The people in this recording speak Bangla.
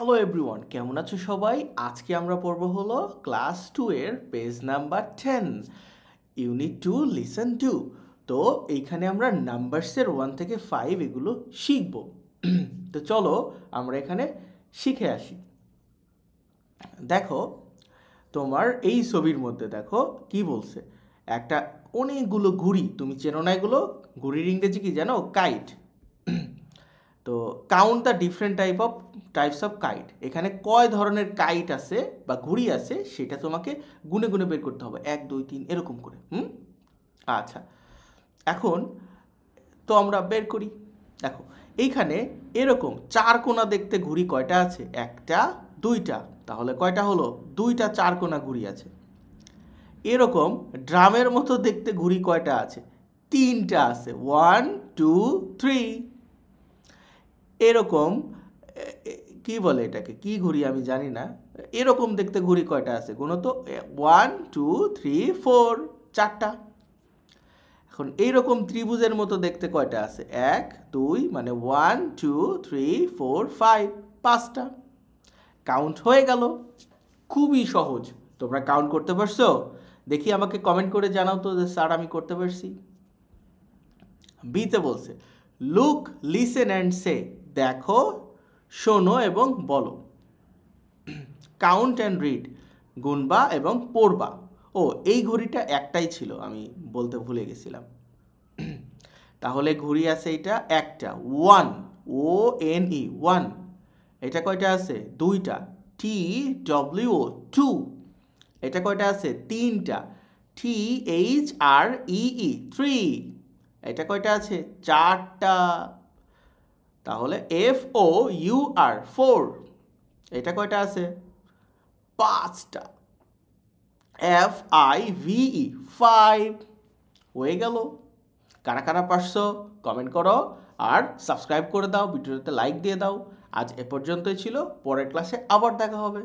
হ্যালো এভরিওয়ান, কেমন আছো সবাই? আজকে আমরা পড়ব হলো ক্লাস 2 এর পেজ নাম্বার 10, ইউনিট 2 লিসন 2। তো এইখানে আমরা নাম্বারসের 1 থেকে 5 এগুলো শিখব। তো চলো আমরা এখানে শিখে আসি। দেখো, তোমার এই ছবির মধ্যে দেখো কি বলছে। একটা অনেকগুলো ঘুড়ি, তুমি চেনো না এগুলো? ঘুড়ির ইংরেজি কি জানো? কাইট। তো count the different types of kite. এখানে কয় ধরনের কাইট আছে বা ঘুড়ি আছে সেটা তোমাকে গুনে গুনে বের করতে হবে, 1 2 3 এরকম করে। আচ্ছা, এখন তো আমরা বের করি। দেখো এইখানে এরকম চার কোণা দেখতে ঘুড়ি কয়টা আছে? একটা, দুইটা। তাহলে কয়টা হলো? দুইটা চার কোণা ঘুড়ি আছে। এরকম ড্রামের মতো দেখতে ঘুড়ি কয়টা আছে? তিনটা আছে, 1 2 3। এরকম কি বলে এটাকে, কি ঘুড়ি আমি জানি না। এরকম দেখতে ঘুড়ি কয়টা আছে? গুনো তো, 1 2 3 4, চারটা। এখন এইরকম ত্রিভুজের মতো দেখতে কয়টা আছে? 1 2, মানে 1 2 3 4 5, পাঁচটা। কাউন্ট হয়ে গেল। খুবই সহজ। তোমরা কাউন্ট করতে পারছো? দেখি আমাকে কমেন্ট করে জানাও তো যে স্যার আমি করতে পারছি। বিতে বলছে লুক লিসেন অ্যান্ড সে, দেখো, শোনো এবং বলো। কাউন্ট অ্যান্ড রিড, গুনবা এবং পড়বা। ও, এই ঘড়িটা একটাই ছিল, আমি বলতে ভুলে গেছিলাম। তাহলে ঘড়ি আছে এটা একটা, 1, ও এন ই, 1। এটা কয়টা আছে? দুইটা, টি ডব্লিউ ও, 2। এটা কয়টা আছে? তিনটা, টি এইচ আর ই ই, 3। এটা কয়টা আছে? চারটা। তাহলে এফ ও ইউ আর, 4। এটা কয়টা আছে? পাঁচটা। F I V E, 5। হয়ে গেল। কারা কারা পারছো কমেন্ট করো, আর সাবস্ক্রাইব করে দাও, ভিডিওতে লাইক দিয়ে দাও। আজ এ পর্যন্তই ছিল, পরের ক্লাসে আবার দেখা হবে।